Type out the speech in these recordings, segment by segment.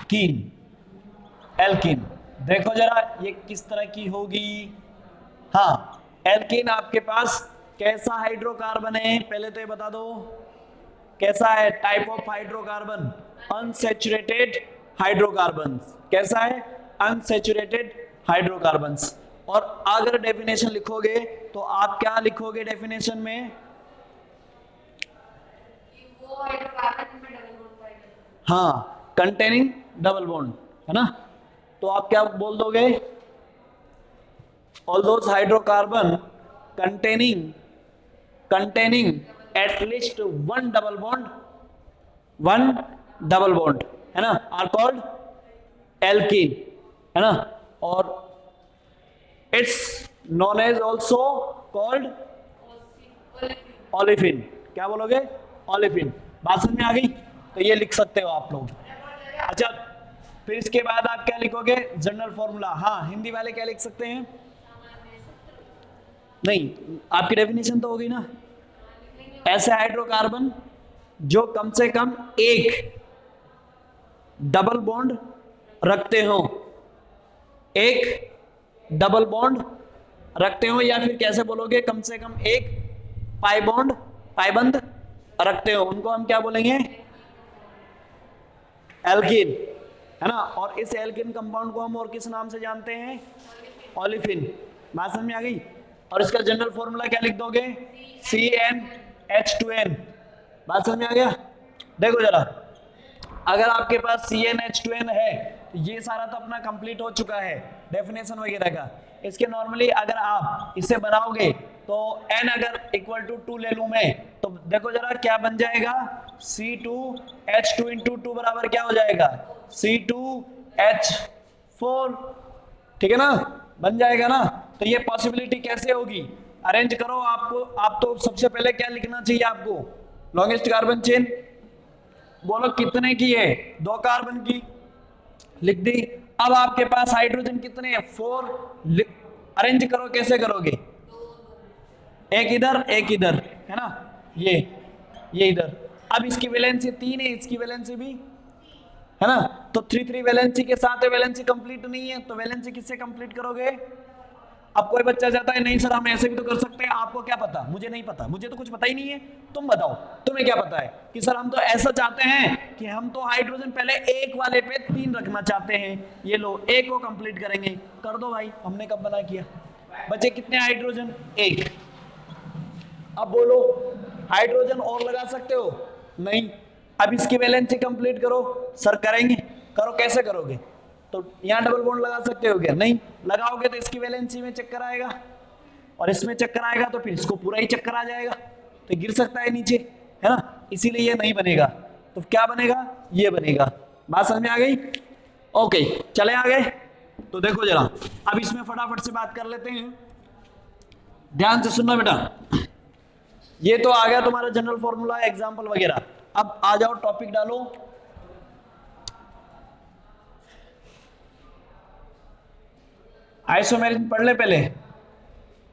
कीन, एल्कीन। देखो जरा ये किस तरह की होगी। हाँ, एल्कीन आपके पास कैसा हाइड्रोकार्बन है पहले तो ये बता दो, कैसा है type of hydrocarbon? Unsaturated hydrocarbons. कैसा है? Unsaturated hydrocarbons. और अगर डेफिनेशन लिखोगे तो आप क्या लिखोगे डेफिनेशन में? वो हाइड्रोकार्बन में डबल बॉन्ड पाएगा। हाँ, कंटेनिंग डबल बॉन्ड, है ना। तो आप क्या बोल दोगे? All those hydrocarbon containing at least one double bond, है ना, आर कॉल्ड एल्कीन, है ना। और it's known as also called olefin. क्या बोलोगे? ओलेफिन। बात समझ में आ गई? तो ये लिख सकते हो आप लोग। अच्छा, फिर इसके बाद आप क्या लिखोगे? General formula. हाँ, हिंदी वाले क्या लिख सकते हैं? नहीं, आपकी डेफिनेशन तो होगी ना। ऐसे हाइड्रोकार्बन जो कम से कम एक डबल बॉन्ड रखते हो, एक डबल बॉन्ड रखते हो, या फिर कैसे बोलोगे? कम से कम एक पाइबंद रखते हो, उनको हम क्या बोलेंगे? एल्कीन, है ना। और इस एल्कीन कंपाउंड को हम और किस नाम से जानते हैं? ओलेफिन। बात समझ में आ गई? और इसका जनरल फॉर्मूला क्या लिख दोगे? CnH2n। बात समझ में आ गया? देखो जरा, अगर आपके पास CnH2n है तो ये सारा तो अपना कंप्लीट हो चुका है डेफिनेशन वगैरह का। इसके नॉर्मली अगर आप इसे बनाओगे तो n अगर इक्वल टू 2 ले लूं मैं, तो देखो जरा क्या बन जाएगा? C2H2 इंटू 2 बराबर क्या हो जाएगा? C2H4। ठीक है ना, बन जाएगा ना। तो ये पॉसिबिलिटी कैसे होगी? अरेंज करो। आपको आप तो सबसे पहले क्या लिखना चाहिए आपको? Longest carbon chain. बोलो कितने की है? 2 कार्बन की, लिख दी। अब आपके पास हाइड्रोजन कितने हैं? 4। अरेंज करो, कैसे करोगे? एक इधर एक इधर, है ना, ये इधर। अब इसकी वैलेंसी 3 है, इसकी वैलेंसी भी, है ना। तो 3 वैलेंसी के साथ है, वैलेंसी कंप्लीट नहीं है, तो वैलेंसी किससे कंप्लीट करोगे? अब कोई बच्चा चाहता है नहीं सर हम ऐसे भी तो कर सकते हैं। आपको क्या पता? मुझे नहीं पता, मुझे तो कुछ पता ही नहीं है। तुम बताओ, तुम्हें क्या पता है कि सर हम तो ऐसा चाहते हैं कि हम तो हाइड्रोजन पहले एक वाले पे 3 रखना चाहते हैं। ये लो, एक को कंप्लीट करेंगे। कर दो भाई, हमने कब मना किया? बचे कितने हाइड्रोजन? 1। अब बोलो, हाइड्रोजन और लगा सकते हो? नहीं। अब इसकी वैलेंसी कंप्लीट करो। सर करेंगे। करो, कैसे करोगे? तो यहां डबल बॉन्ड लगा सकते हो क्या? नहीं। लगाओगे तो इसकी वैलेंसी में चक्कर आएगा, और इसमें चक्कर आएगा तो फिर इसको पूरा ही चक्कर आ जाएगा, तो गिर सकता है नीचे, है ना। इसीलिए ये नहीं बनेगा। तो क्या बनेगा? ये बनेगा। बात समझ में आ गई? ओके, चले आगे। तो देखो जरा, अब इसमें फटाफट से बात कर लेते हैं। ध्यान से सुनना बेटा। ये तो आ गया तुम्हारा जनरल फॉर्मूला, एग्जांपल वगैरह। अब आ जाओ, टॉपिक डालो। आइसोमेरिज्म पढ़ ले पहले।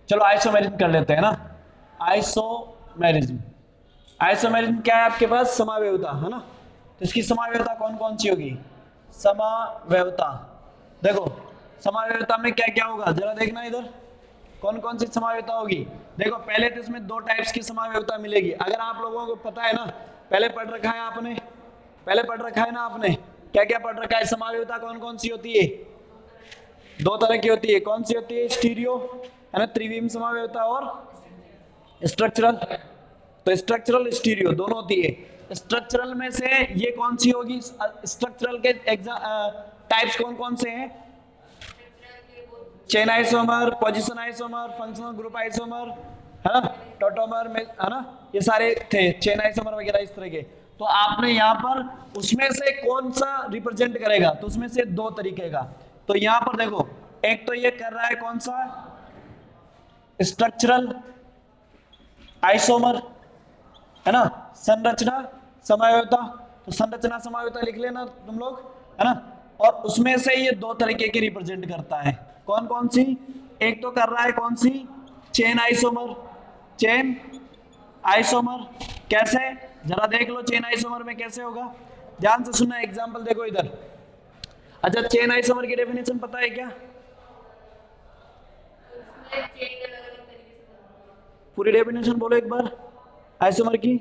चलो आइसोमेरिज्म कर लेते हैं ना। आइसोमेरिज्म, आइसोमेरिज्म क्या है आपके पास? समावयवता, है ना। तो इसकी समावयवता कौन कौन सी होगी? समावयवता, देखो समावयवता में क्या क्या होगा जरा देखना इधर। कौन कौन सी समावयवता होगी? देखो पहले तो इसमें 2 टाइप्स की समावयवता मिलेगी। अगर आप लोगों को पता है ना, पहले पढ़ रखा है आपने, पहले पढ़ रखा है ना आपने, क्या क्या पढ़ रखा है? समावयवता कौन कौन सी होती है? 2 तरह की होती है। कौन सी होती है? स्टीरियो, है ना, त्रिविम समावयवता, और स्ट्रक्चरल। तो स्ट्रक्चरल स्टीरियो दोनों होती है। स्ट्रक्चरल में से ये कौन सी होगी? स्ट्रक्चरल के टाइप्स कौन कौन से हैं? Chain isomer, position isomer, functional group isomer, है ना, टोटोमर में, है ना, ये सारे थे चेन आइसोमर वगैरह इस तरह के। तो आपने यहाँ पर उसमें से कौन सा रिप्रेजेंट करेगा? तो उसमें से 2 तरीके का। तो यहाँ पर देखो, एक तो ये कर रहा है कौन सा? स्ट्रक्चरल आइसोमर, है ना, संरचना समावयवता। तो संरचना समावयवता लिख लेना तुम लोग, है ना। और उसमें से ये 2 तरीके के रिप्रेजेंट करता है। कौन कौन सी? एक तो कर रहा है कौन सी? Chain isomer. चेन आइसोमर कैसे? जरा देख लो चेन आइसोमर में कैसे होगा। ध्यान से सुनना, एग्जांपल देखो इधर। अच्छा, चेन आइसोमर की डेफिनेशन पता है क्या? उसमें चेन अलग अलग तरीके से बनती है। पूरी डेफिनेशन बोलो एक बार आइसोमर की।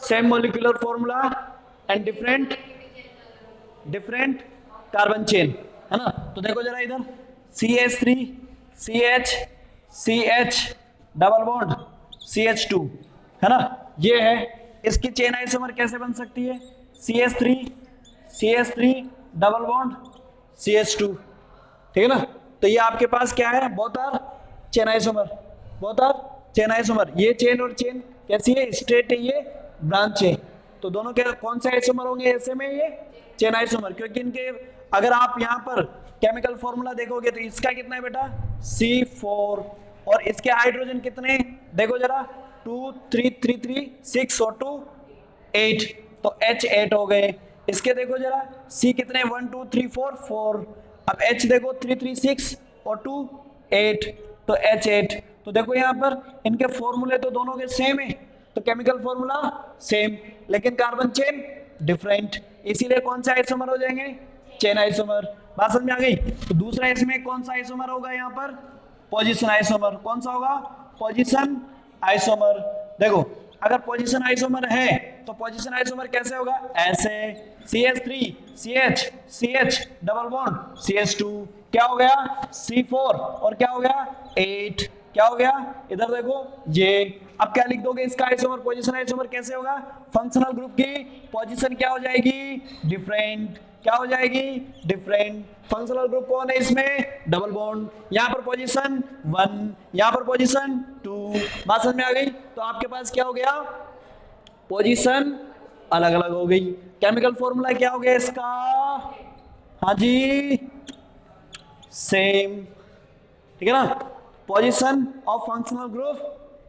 Same molecular formula and different different carbon chain, है ना? तो देखो जरा इधर CH3 CH CH double bond CH2, है ना? ये है, इसकी चेन आइसोमर कैसे बन सकती है? CH3 डबल बॉन्ड CH2, ठीक है ना? तो ये आपके पास क्या है? Both are chain isomer, both are chain isomer. ये चेन और चेन कैसी है? स्ट्रेट है, ये ब्रांच है। तो दोनों के कौन से आइसोमर होंगे ऐसे में? ये चेन आइसोमर, क्योंकि इनके अगर आप यहाँ पर केमिकल फॉर्मूला देखोगे तो इसका कितना है बेटा? C4, और इसके हाइड्रोजन कितने? देखो जरा 2 3 3 3 6 और 2 8, तो H8 हो गए। इसके देखो जरा C कितने? 1 2 3 4 4, अब H देखो 3 3 6 और 2 8, तो H8। तो देखो यहाँ पर इनके फॉर्मूले तो दोनों के सेम है, तो केमिकल फॉर्मूला सेम, लेकिन कार्बन चेन डिफरेंट, इसीलिए कौन से आइसोमर हो जाएंगे? Chain isomer. बात समझ में आ गई? तो दूसरा इसमें कौन सा आइसोमर होगा यहाँ पर? Position isomer. कौन सा होगा? Position isomer. देखो अगर पोजीशन आइसोमर है तो पोजीशन आइसोमर कैसे होगा? ऐसे CH3 CH CH double bond CH2, क्या हो गया? C4, और क्या हो गया? 8, क्या हो गया? इधर देखो ये। अब क्या लिख दोगे इसका आइसोमर? पोजीशन आइसोमर कैसे होगा? फंक्शनल ग्रुप की पोजीशन क्या हो जाएगी? डिफरेंट। क्या हो जाएगी? डिफरेंट। फंक्शनल ग्रुप कौन है इसमें? Double bond. यहाँ पर पोजीशन 1, यहाँ पर पोजीशन 2। बात समझ में आ गई? तो आपके पास क्या हो गया? पोजीशन अलग अलग हो गई। केमिकल फॉर्मूला क्या हो गया इसका? हाँ जी, सेम, ठीक है ना? Position of functional group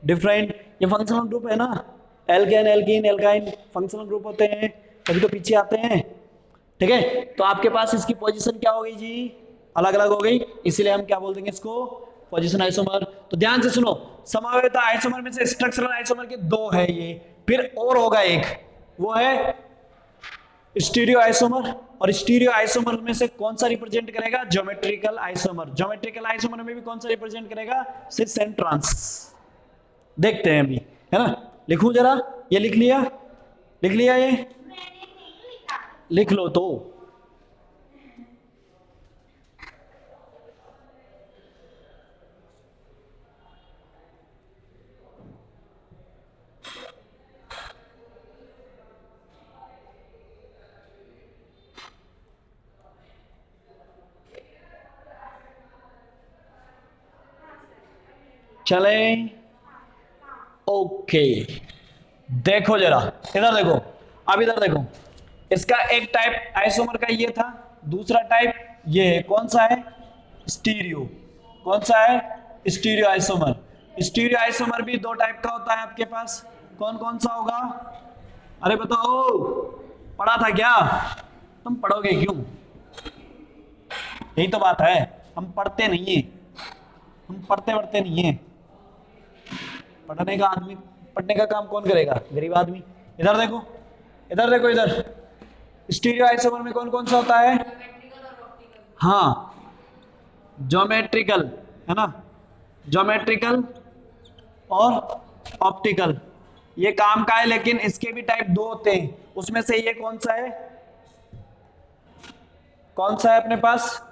different. ये फंक्शनल ग्रुप है ना, alkane alkene alkyne functional group होते हैं, तभी तो पीछे आते हैं, ठीक है? तो आपके पास इसकी पोजीशन क्या हो गई जी? अलग अलग हो गई, इसीलिए हम क्या बोल देंगे इसको? Position isomer. तो ध्यान से सुनो, समावेत आइसोमर में से स्ट्रक्चरल आइसोमर के 2 है ये, फिर और होगा एक, वो है स्टीरियो आइसोमर। और स्टीरियो आइसोमर में से कौन सा रिप्रेजेंट करेगा? Geometrical isomer. ज्योमेट्रिकल आइसोमर में भी कौन सा रिप्रेजेंट करेगा? Cis and trans. देखते हैं अभी, है ना? लिखूं जरा, ये लिख लिया? लिख लिया? ये लिख लो तो। चले, ओके। देखो जरा इधर देखो, अब इधर देखो, इसका एक टाइप आइसोमर का ये था, दूसरा टाइप ये है। कौन सा है? स्टीरियो। कौन सा है? Stereo isomer. स्टीरियो आइसोमर भी 2 टाइप का होता है आपके पास। कौन कौन सा होगा? अरे बताओ, पढ़ा था क्या? तुम पढ़ोगे क्यों? यही तो बात है, हम पढ़ते नहीं है, हम पढ़ते नहीं है। पढ़ने का काम कौन करेगा? गरीब आदमी। इधर देखो, इधर देखो, इधर स्टीरियो आइसोमर में कौन कौन सा होता है? हाँ, ज्योमेट्रिकल, है ना? ज्योमेट्रिकल और ऑप्टिकल, ये काम का है, लेकिन इसके भी टाइप 2 होते हैं। उसमें से ये कौन सा है? कौन सा है अपने पास?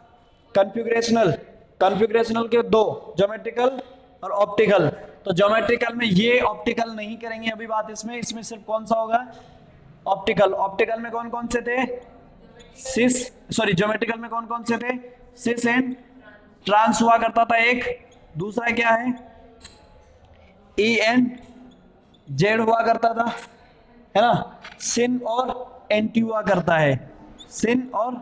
कॉन्फ़िगरेशनल। कॉन्फ़िगरेशनल के 2, ज्योमेट्रिकल और ऑप्टिकल। तो ज्योमेट्रिकल में ये, ऑप्टिकल नहीं करेंगे अभी बात इसमें। इसमें सिर्फ कौन सा होगा? ऑप्टिकल। ऑप्टिकल में कौन कौन से थे? ज्योमेट्रिकल में कौन कौन से थे? सिस एंड ट्रांस हुआ करता था एक। दूसरा क्या है? ई एंड जेड हुआ करता था, है ना? सिन और एंटी हुआ करता है, सिन और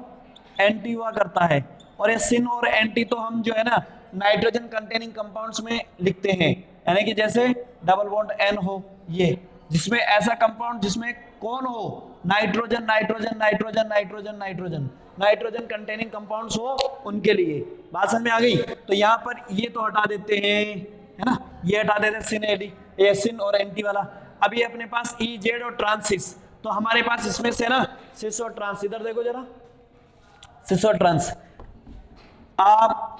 एंटी हुआ करता है। और ये सिन और एंटी तो हम जो है ना नाइट्रोजन कंटेनिंग कंपाउंड्स में लिखते हैं, यानी कि जैसे डबल बॉन्ड एन हो, ये जिसमें ऐसा कंपाउंड जिसमें कौन हो? Nitrogen nitrogen nitrogen nitrogen nitrogen nitrogen containing compounds हो, उनके लिए। बात समझ में आ गई? तो यहाँ पर ये तो हटा देते हैं, है ना? ये हटा देते हैं सिन एडी, ये सिन और एंटी वाला। अब ये अपने पास ई जेड और ट्रांसिस, तो हमारे पास इसमें से ना सिस और ट्रांस। इधर देखो जरा, सिसो ट्रांस। आप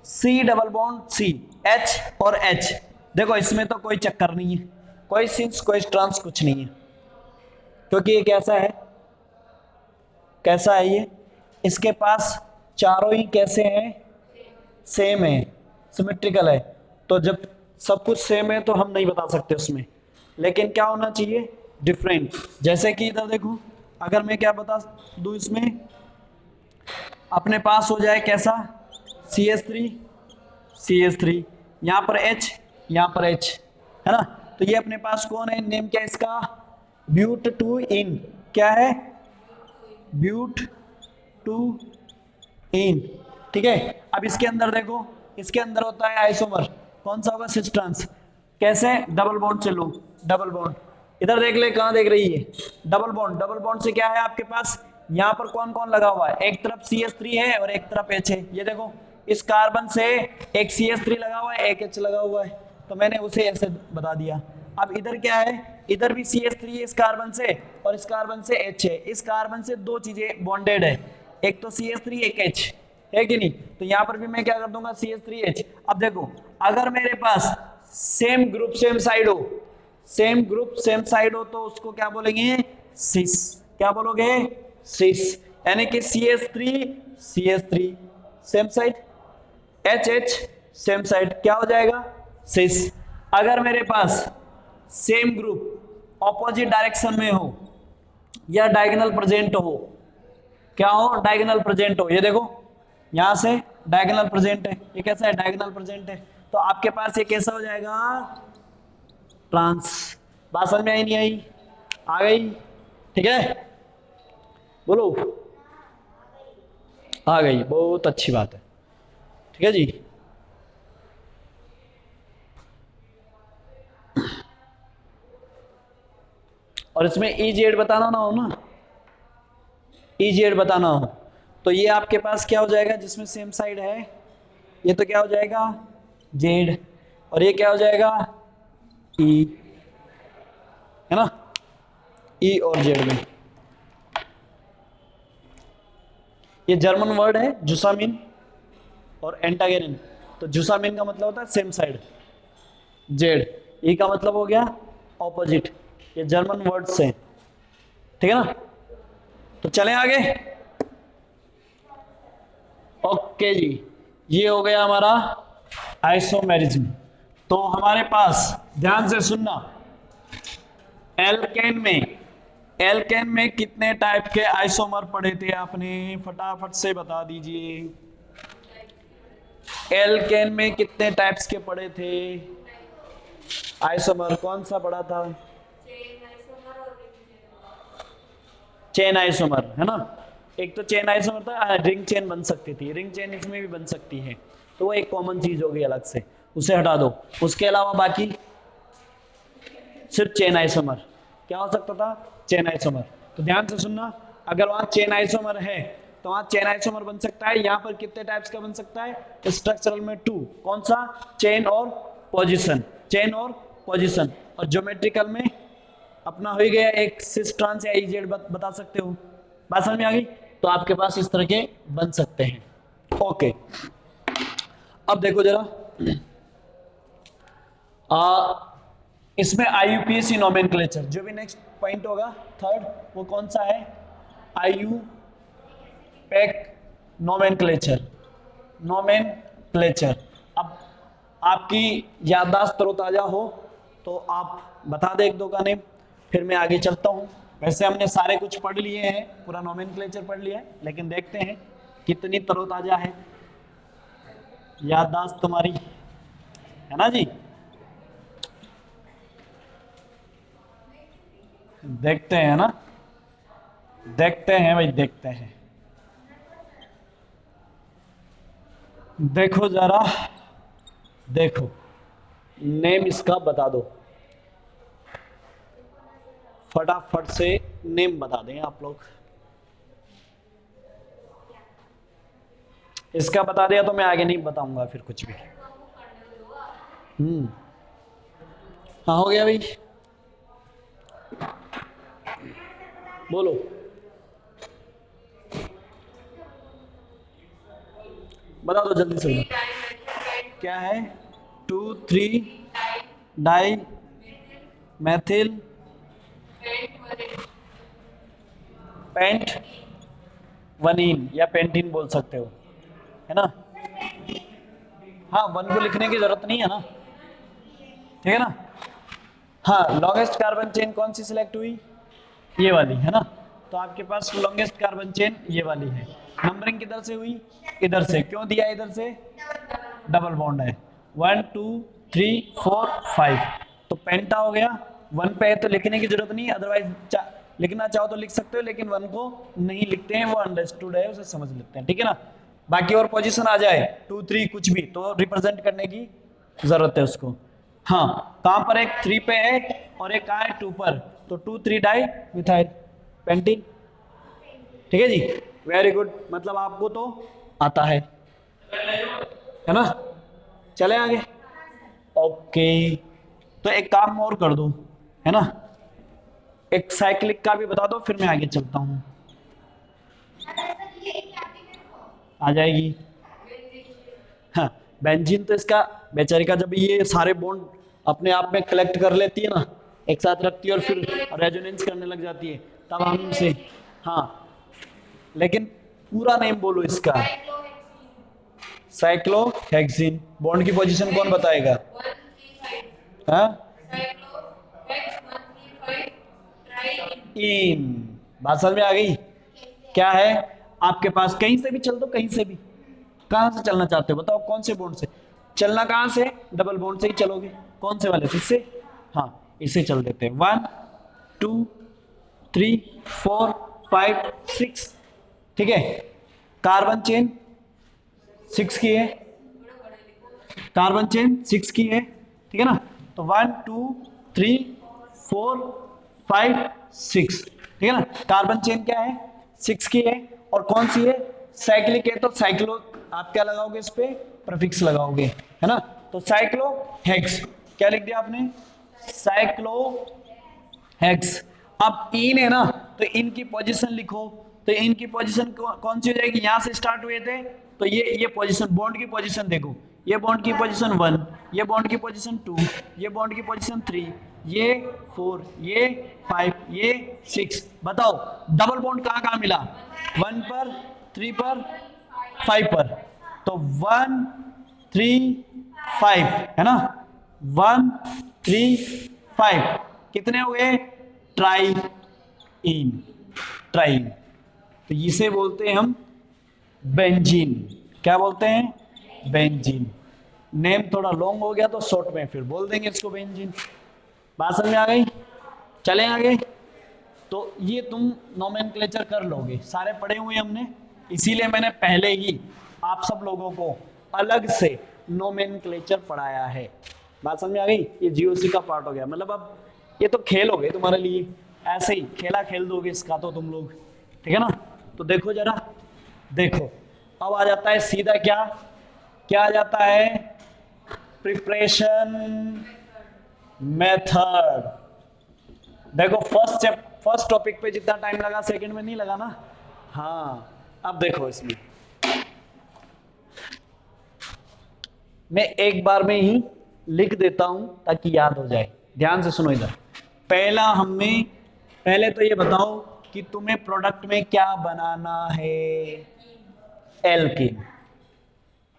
C double bond C, H और एच, देखो इसमें तो कोई चक्कर नहीं है, कोई सिंस कोई ट्रांस कुछ नहीं है, क्योंकि ये कैसा है, कैसा है ये, इसके पास चारों ही कैसे हैं, सेम है, सिमेट्रिकल है। तो जब सब कुछ सेम है तो हम नहीं बता सकते उसमें, लेकिन क्या होना चाहिए, डिफरेंट। जैसे कि इधर देखो, अगर मैं क्या बता दूं इसमें, अपने पास हो जाए कैसा, CH3 CH3, यहाँ पर H, यहाँ पर H, है ना। तो ये अपने पास कौन है, नेम क्या है इसका, ब्यूट टू इन, क्या है, ब्यूट टू इन, ठीक है। अब इसके अंदर देखो, इसके अंदर होता है आइसोमर, कौन सा होगा, सिस ट्रांस। कैसे, डबल बॉन्ड से लो, डबल बॉन्ड, इधर देख ले, कहां देख रही है, डबल बॉन्ड। डबल बॉन्ड से क्या है आपके पास, यहां पर कौन कौन लगा हुआ है, एक तरफ CH3 है और एक तरफ H है, ये देखो इस कार्बन से एक CH3 लगा हुआ है, एक H लगा हुआ है, तो मैंने उसे ऐसे बता दिया। अब इधर क्या है, इधर भी CH3 है इस कार्बन से और इस कार्बन से H है, इस कार्बन से दो चीजें बॉन्डेड है, एक तो CH3 एक H है कि नहीं, तो यहां पर भी मैं क्या कर दूंगा, CH3H। अब देखो, अगर मेरे पास सेम ग्रुप सेम साइड हो, सेम ग्रुप सेम साइड हो, तो उसको क्या बोलेंगे, सिस, क्या बोलोगे, सिस, यानी कि CH3 same side, HH same side, क्या हो जाएगा, सिस। अगर मेरे पास सेम ग्रुप ऑपोजिट डायरेक्शन में हो या डायगोनल प्रेजेंट हो, क्या हो, डायगोनल प्रेजेंट हो, ये देखो यहां से डायगोनल प्रेजेंट है, ये कैसा है, डायगोनल प्रेजेंट है, तो आपके पास ये कैसा हो जाएगा, ट्रांस। बात समझ में आई नहीं आई, आ गई, ठीक है, बोलो, आ गई, बहुत अच्छी बात है, ठीक है जी। और इसमें EZ बताना ना हो ना, EZ बताना हो, तो ये आपके पास क्या हो जाएगा, जिसमें सेम साइड है, ये तो क्या हो जाएगा, Z, और ये क्या हो जाएगा, E, है ना, E और Z में। ये जर्मन वर्ड है जुसामिन और एंटागेनिन, तो जुसामिन का मतलब होता है सेम साइड, Z, E का मतलब हो गया ऑपोजिट, ये जर्मन वर्ड्स हैं, ठीक है ना। तो चलें आगे, ओके जी, ये हो गया हमारा आइसोमेरिज्म। तो हमारे पास ध्यान से सुनना, एल्केन में कितने टाइप के आइसोमर पढ़े थे आपने, फटाफट से बता दीजिए, एल्केन में कितने टाइप्स के पढ़े थे आइसोमर, कौन सा पढ़ा था, चेन आइसोमर, है ना। एक तो चेन आइसोमर था, रिंग चेन बन सकती थी, रिंग चेन इसमें भी बन सकती है, तो वो एक कॉमन चीज होगी अलग से, उसे हटा दो। उसके अलावा बाकी सिर्फ चेन आइसोमर, क्या हो सकता था, चेन आइसोमर। तो ध्यान से सुनना, अगर वहां चेन आइसोमर है तो वहां चेन आइसोमर बन सकता है। यहाँ पर कितने टाइप्स का बन सकता है, स्ट्रक्चरल में 2, कौन सा, चेन और पोजिशन, चेन और पोजिशन, और ज्योमेट्रिकल में अपना हो गया एक सिस ट्रांस या EZ बता सकते हो। बात समझ में आ गई, तो आपके पास इस तरह के बन सकते हैं, ओके। अब देखो जरा, इसमें IUPAC नोमेनक्लेचर, जो भी नेक्स्ट पॉइंट होगा थर्ड, वो कौन सा है, IUPAC नोमेनक्लेचर। अब आपकी याददाश्त तरोताजा हो तो आप बता दे एक दो का नेम, फिर मैं आगे चलता हूं। वैसे हमने सारे कुछ पढ़ लिए हैं, पूरा नोमेनक्लेचर पढ़ लिया है, लेकिन देखते हैं कितनी तरोताजा है याददाश्त तुम्हारी, है ना जी। देखते हैं ना, देखते हैं भाई, देखते हैं, देखो जरा, देखो नेम इसका बता दो, फटाफट से नेम बता दें आप लोग। इसका बता दिया तो मैं आगे नहीं बताऊंगा फिर कुछ भी। हाँ हो गया भाई, बोलो। बता दो जल्दी से। क्या है? 2,3 डाई मैथिल पेंट वनीन या पेंटीन बोल सकते हो, है ना। हाँ, वन को लिखने की जरूरत नहीं है ना, ठीक है ना। हाँ, लॉन्गेस्ट कार्बन चेन कौन सी सिलेक्ट हुई? ये वाली, है ना। तो आपके पास लॉन्गेस्ट कार्बन चेन ये वाली है। नंबरिंग किधर से हुई? इधर से। क्यों दिया इधर से? डबल बॉन्ड है। 1 2 3 4 5, तो पेंटा हो गया। वन पे है तो लिखने की जरूरत नहीं, अदरवाइज लिखना चाहो तो लिख सकते हो, लेकिन वन को नहीं लिखते हैं, वो अंडरस्टूड है, उसे समझ लेते हैं, ठीक है ना। बाकी और पोजीशन आ जाए 2 3 कुछ भी तो रिप्रेजेंट करने की जरूरत है उसको। हाँ, कहां पर? एक 3 पे है और एक कहां है? 2 पर। तो 2 3 डाई मिथाइल पेंटीन, ठीक है जी। वेरी गुड, मतलब आपको तो आता है ना। चले आगे। ओके, तो एक काम और कर दो, है ना, एक साइक्लिक का भी बता दो, फिर मैं आगे चलता हूं। आ जाएगी। हाँ, बेंजीन तो इसका बेचारी का जब ये सारे बॉन्ड अपने आप में कलेक्ट कर लेती है ना, एक साथ रखती है और फिर रेजोनेंस करने लग जाती है, तब हम इसे, हाँ, लेकिन पूरा नेम बोलो इसका। साइक्लोहेक्सिन। बॉन्ड की पोजीशन कौन बताएगा? हाँ, इन। बात समझ में आ गई? क्या है आपके पास? कहीं से भी चल दो, कहीं से भी। कहां से चलना चाहते हो बताओ? कौन से बॉन्ड से चलना? कहां से? डबल बॉन्ड से ही चलोगे। कौन से वाले से? इससे। हाँ, इससे चल देते हैं। 1 2 3 4 5 6, ठीक है। कार्बन चेन 6 की है, कार्बन चेन 6 की है, ठीक है ना। तो 1 2 3 4 5 6, ठीक है ना। कार्बन चेन क्या है? 6 की है। और कौन सी है? साइक्लिक है, तो साइक्लो आप क्या लगाओगे? इस पे प्रीफिक्स लगाओगे, है ना। तो साइक्लो हेक्स, क्या लिख दिया आपने? Cyclo hex. अब इन है ना, तो इन की पोजीशन लिखो। तो इन की पोजीशन कौन सी हो जाएगी? यहां से स्टार्ट हुए थे, तो ये पोजीशन, बॉन्ड की पोजीशन देखो। ये बॉन्ड की पोजीशन 1, ये बॉन्ड की पोजीशन 2, ये बॉन्ड की पोजीशन 3, ये 4, ये 5, ये 6। बताओ डबल बॉन्ड कहां कहां मिला? 1 पर, 3 पर, 5 पर। तो 1 3 5, है ना। 1 3 5 कितने हो गए? Try in, ट्राइन। तो इसे बोलते हैं हम बेंजीन। क्या बोलते हैं? बेंजीन। नेम थोड़ा लॉन्ग हो गया तो शॉर्ट में फिर बोल देंगे इसको बेंजीन। बात समझ में आ गई? चलें आगे। तो ये तुम नोमेनक्लेचर कर लोगे, सारे पढ़े हुए हमने, इसीलिए मैंने पहले ही आप सब लोगों को अलग से नोमेनक्लेचर पढ़ाया है। बात समझ में आ गई? ये जीओसी का पार्ट हो गया, मतलब अब ये तो खेल हो गए तुम्हारे लिए, ऐसे ही खेला खेल दोगे इसका तो तुम लोग, ठीक है ना। तो देखो जरा, देखो अब आ जाता है सीधा क्या क्या आ जाता है? Preparation method. देखो फर्स्ट टॉपिक पे जितना टाइम लगा सेकंड में नहीं लगा ना। हाँ, अब देखो इसमें मैं एक बार में ही लिख देता हूं ताकि याद हो जाए। ध्यान से सुनो इधर। पहले तो ये बताओ कि तुम्हें प्रोडक्ट में क्या बनाना है? एल्कीन।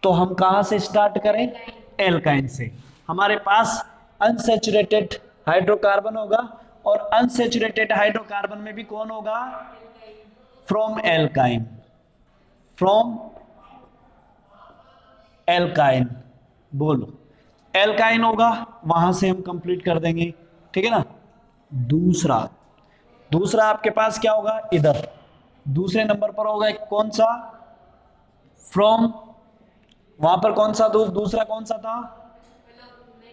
तो हम कहां से स्टार्ट करें? एल्काइन से। हमारे पास अनसैचुरेटेड हाइड्रोकार्बन होगा, और अनसैचुरेटेड हाइड्रोकार्बन में भी कौन होगा? From alkyne, from alkyne. बोलो एल्काइन होगा, वहां से हम कंप्लीट कर देंगे, ठीक है ना। दूसरा आपके पास क्या होगा? इधर दूसरे नंबर पर होगा कौन सा? फ्रॉम, वहां पर कौन सा दूसरा कौन सा था?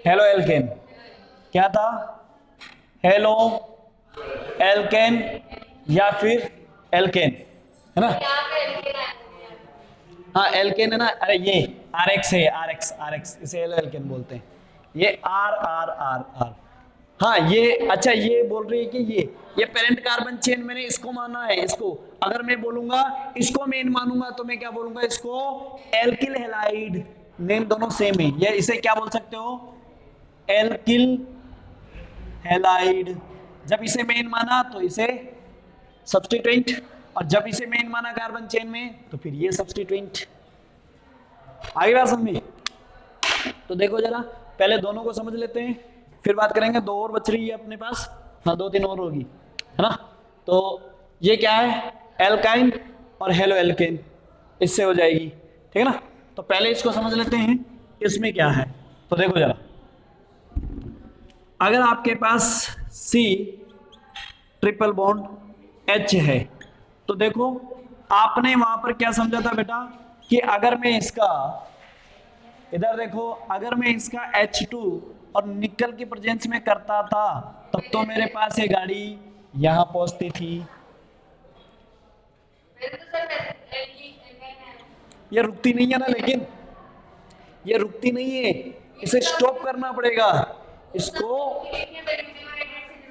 Halo alkane. क्या था? हेलो एल्केन या फिर एल्केन, है ना। हाँ, एल्केन है ना। अरे ये आरएक्स है, आरएक्स इसे हेलो एल्केन बोलते हैं। ये आर आर आर आर, हाँ ये अच्छा, ये बोल रही है कि ये पेरेंट कार्बन चेन मैंने इसको माना है, इसको अगर मैं बोलूंगा इसको मेन मानूंगा तो मैं क्या बोलूंगा, इसको एल्किल हैलाइड। नेम दोनों सेम है, ये इसे क्या बोल सकते हो, एल्किल हैलाइड। जब इसे मेन माना तो इसे सब्स्टिट्यूएंट, और जब इसे मेन माना कार्बन चेन में तो फिर ये सब्स्टिट्यूएंट। आगे बात समझी? तो देखो जरा, पहले दोनों को समझ लेते हैं, फिर बात करेंगे। दो और बच रही है अपने पास, हाँ 2-3 और होगी, है ना। तो ये क्या है, एल्काइन और हेलो एल्केन, इससे हो जाएगी, ठीक है ना। तो पहले इसको समझ लेते हैं इसमें क्या है। तो देखो जरा, अगर आपके पास C ट्रिपल बॉन्ड H है, तो देखो आपने वहां पर क्या समझा था बेटा, कि अगर मैं इसका, इधर देखो, अगर मैं इसका H2 और निकल की प्रेजेंस में करता था, तब तो मेरे पास ये गाड़ी यहां पहुंचती थी। मेरे तो सर है। ये रुकती नहीं है ना, लेकिन ये रुकती नहीं है, इसे स्टॉप करना पड़ेगा इसको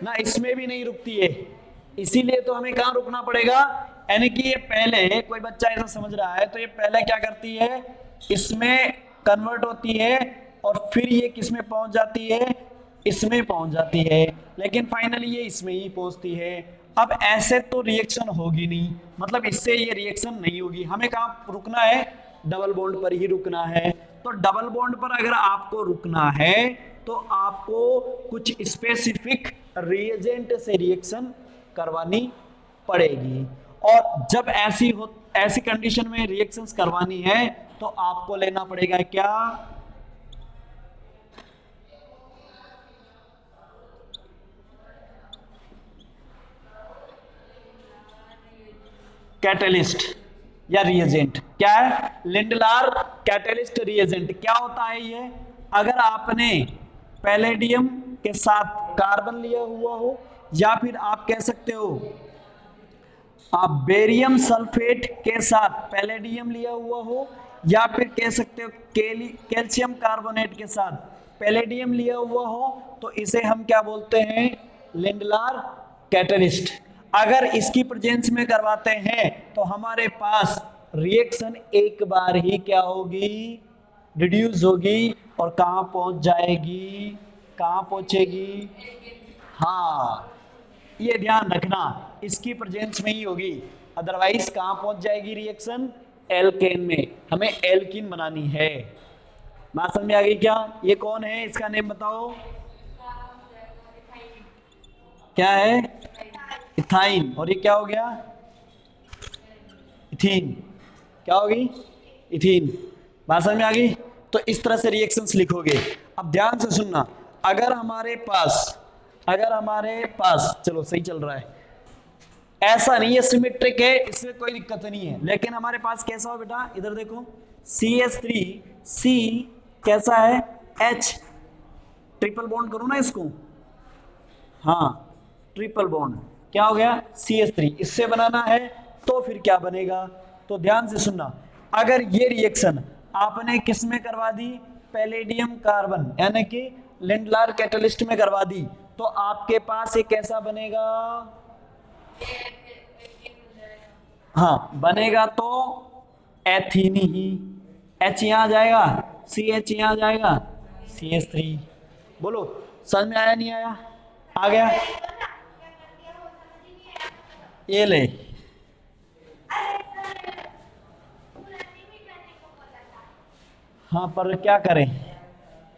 ना, इसमें भी नहीं रुकती है, इसीलिए तो हमें कहां रुकना पड़ेगा। यानी कि ये पहले, कोई बच्चा ऐसा समझ रहा है तो ये पहले क्या करती है, इसमें कन्वर्ट होती है और फिर ये किस में पहुंच जाती है, इसमें पहुंच जाती है, लेकिन फाइनली ये इसमें ही पहुंचती है। अब ऐसे तो रिएक्शन होगी नहीं, मतलब इससे ये रिएक्शन नहीं होगी, हमें कहां रुकना है, डबल बॉन्ड पर ही रुकना है। तो डबल बॉन्ड पर अगर आपको रुकना है तो आपको कुछ स्पेसिफिक रिएजेंट से रिएक्शन करवानी पड़ेगी, और जब ऐसी कंडीशन में रिएक्शंस करवानी है तो आपको लेना पड़ेगा क्या, कैटलिस्ट या रिएजेंट। क्या है, लिंडलार कैटलिस्ट रिएजेंट। क्या होता है ये, अगर आपने पैलेडियम के साथ कार्बन लिया हुआ हो, या फिर आप कह सकते हो आप बेरियम सल्फेट के साथ पैलेडियम लिया हुआ हो, या फिर कह सकते हो कैल्शियम कार्बोनेट के साथ पैलेडियम लिया हुआ हो, तो इसे हम क्या बोलते हैं, लिंडलार कैटलिस्ट। अगर इसकी प्रेजेंस में करवाते हैं तो हमारे पास रिएक्शन एक बार ही क्या होगी, रिड्यूस होगी, और कहां पहुंच जाएगी, कहां पहुंचेगी, हाँ ये ध्यान रखना, इसकी प्रेजेंस में ही होगी, अदरवाइज कहां पहुंच जाएगी रिएक्शन, एल्केन में। हमें एल्कीन बनानी है। बात समझ में आ गई क्या? ये कौन है, इसका नेम बताओ, क्या है, इथाइन, और ये क्या हो गया, इथीन। क्या होगी, इथीन। बात समझ में आ गई? तो इस तरह से रिएक्शंस लिखोगे। अब ध्यान से सुनना, अगर हमारे पास चलो सही चल रहा है, ऐसा नहीं है, सिमेट्रिक है, इसमें कोई दिक्कत नहीं है, लेकिन हमारे पास कैसा हो बेटा, इधर देखो CH3 C कैसा है, H ट्रिपल बॉन्ड करो ना इसको, हाँ ट्रिपल बॉन्ड, क्या हो गया CH3, इससे बनाना है तो फिर क्या बनेगा। तो ध्यान से सुनना, अगर ये रिएक्शन आपने किस में करवा दी, पैलेडियम कार्बन यानी कि लिंडलार कैटलिस्ट में करवा दी, तो आपके पास ये कैसा बनेगा, हाँ बनेगा तो एथीन ही, H यहां आ जाएगा, CH यहां आ जाएगा, CH3। बोलो समझ में आया नहीं आया, आ गया, ये ले, हाँ पर क्या करें,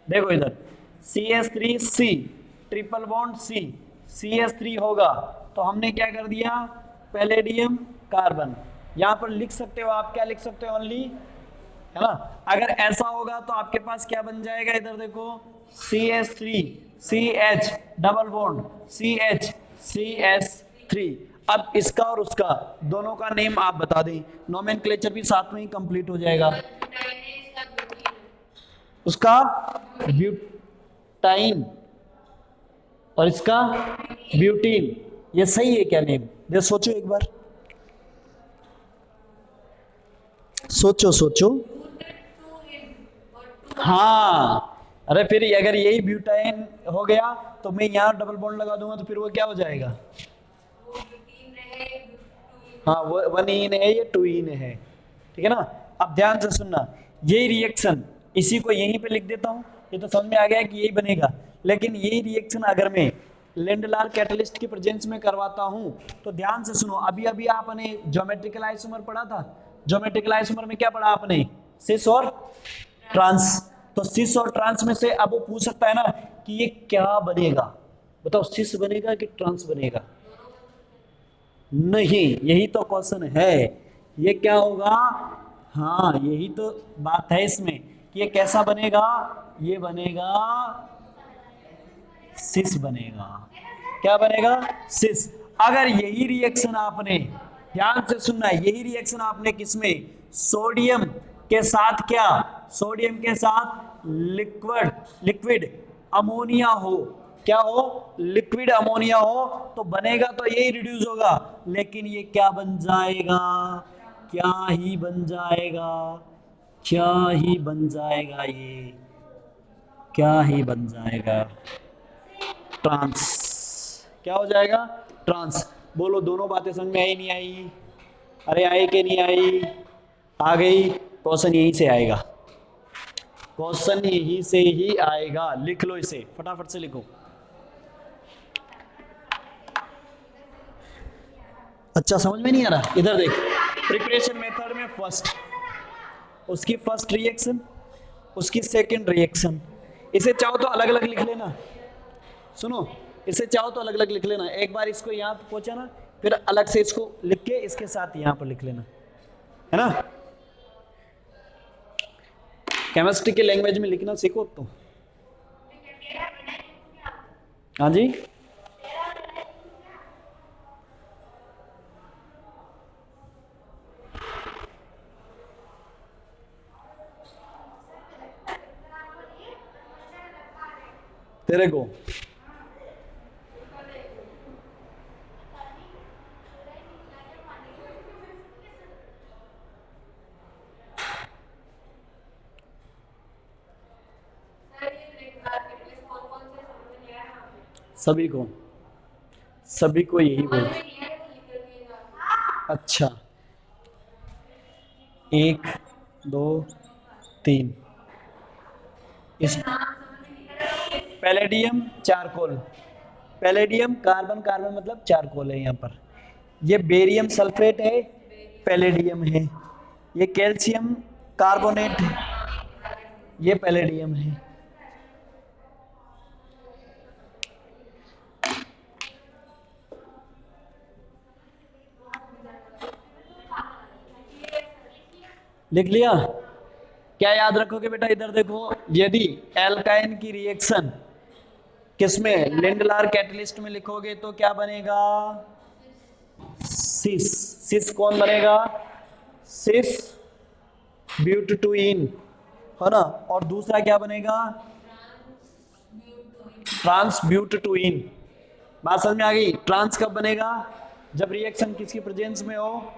देखो इधर CH3C triple bond C, CH3 होगा तो हमने क्या कर दिया, पैलेडियम कार्बन। यहां पर लिख सकते हो आप, क्या लिख सकते हो, ओनली, है ना। अगर ऐसा होगा तो आपके पास क्या बन जाएगा, इधर देखो CH3 CH double bond CH CH3। अब इसका और उसका दोनों का नेम आप बता दें, नोमेनक्लेचर भी साथ में ही कंप्लीट हो जाएगा। उसका ब्यूटाइन और इसका ब्यूटीन, ये सही है क्या नेम, दे सोचो एक बार, सोचो, हाँ अरे फिर अगर यही ब्यूटाइन हो गया तो मैं यहाँ डबल बॉन्ड लगा दूंगा तो फिर वो क्या हो जाएगा? वो ब्यूटीन रहे, टू हाँ वो 1 इन है, ये 2 इन है, ठीक है ना। अब ध्यान से सुनना, यही रिएक्शन इसी को यहीं पे लिख देता हूँ, ये तो समझ में आ गया कि यही बनेगा। लेकिन यही रिएक्शन अगर मैं लेंडलार कैटलिस्ट की प्रेजेंस में करवाता हूँ तो ध्यान से सुनो, अभी अभी आपने ज्योमेट्रिकल आइसोमर पढ़ा था। ज्योमेट्रिकल आइसोमर में क्या पढ़ा आपने? सिस और ट्रांस। तो सिस और ट्रांस में से अब वो पूछ सकता है ना कि ये क्या बनेगा, बताओ सिस बनेगा कि ट्रांस बनेगा? नहीं, यही तो क्वेश्चन है, ये क्या होगा? हाँ यही तो बात है इसमें कि ये कैसा बनेगा, ये बनेगा सिस बनेगा। क्या बनेगा? सिस। अगर यही रिएक्शन आपने, ध्यान से सुनना, यही रिएक्शन आपने किसमें, सोडियम के साथ, क्या सोडियम के साथ लिक्विड अमोनिया हो, क्या हो? लिक्विड अमोनिया हो तो बनेगा तो यही रिड्यूस होगा, लेकिन ये क्या बन जाएगा? क्या ही बन जाएगा, क्या ही बन जाएगा, ये क्या ही बन जाएगा? ट्रांस। क्या हो जाएगा? ट्रांस। बोलो दोनों बातें समझ में आई नहीं आई? अरे आई कि नहीं आई? आ गई। क्वेश्चन यहीं से आएगा, क्वेश्चन यहीं से ही आएगा। लिख लो इसे, फटाफट से लिखो। अच्छा समझ में नहीं आ रहा? इधर देख, प्रिपरेशन मेथड में फर्स्ट, उसकी फर्स्ट रिएक्शन, उसकी सेकंड रिएक्शन, इसे चाहो तो अलग अलग लिख लेना। सुनो, इसे चाहो तो अलग अलग लिख लेना, एक बार इसको यहाँ पे पहुंचा ना, फिर अलग से इसको लिख के इसके साथ यहाँ पर लिख लेना, है ना। केमिस्ट्री के लैंग्वेज में लिखना सीखो तो। हाँ जी, तेरे को सभी को, सभी को यही बोल। अच्छा 1 2 3, इस palladium charcoal, palladium carbon carbon मतलब चारकोल है यहाँ पर। ये बेरियम सल्फेट है, पैलेडियम है। ये कैल्शियम कार्बोनेट है, ये पैलेडियम है। लिख लिया? क्या याद रखोगे बेटा? इधर देखो, यदि एल्काइन की रिएक्शन किसमें, लेंडलार कैटलिस्ट में लिखोगे तो क्या बनेगा? सिस। सिस कौन बनेगा? सिस ब्यूटटूइन, है ना। और दूसरा क्या बनेगा? ट्रांस ब्यूटटूइन। बात समझ में आ गई? ट्रांस कब बनेगा? जब रिएक्शन किसकी प्रेजेंस में हो?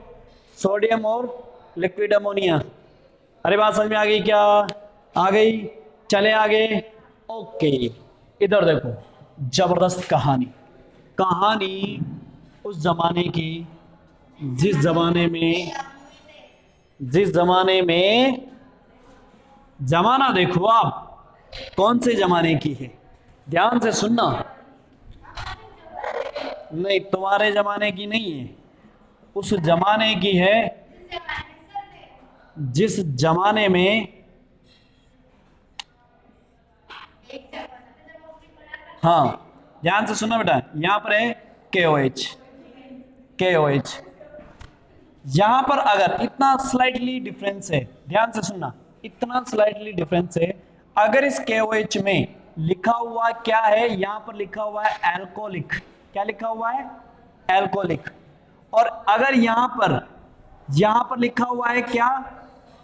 सोडियम और लिक्विड अमोनिया। अरे बात समझ में आ गई क्या? आ गई। चले आगे। ओके, इधर देखो, जबरदस्त कहानी, कहानी उस जमाने की जिस जमाने में जमाना देखो आप कौन से जमाने की है, ध्यान से सुनना। नहीं, तुम्हारे जमाने की नहीं है, उस जमाने की है जिस जमाने में, हाँ ध्यान से सुनना बेटा, यहां पर है KOH, KOH। यहां पर अगर इतना स्लाइटली डिफरेंस है, ध्यान से सुनना, इतना स्लाइटली डिफरेंस है, अगर इस KOH में लिखा हुआ क्या है, यहां पर लिखा हुआ है एल्कोलिक, क्या लिखा हुआ है? एल्कोलिक। और अगर यहां पर लिखा हुआ है क्या?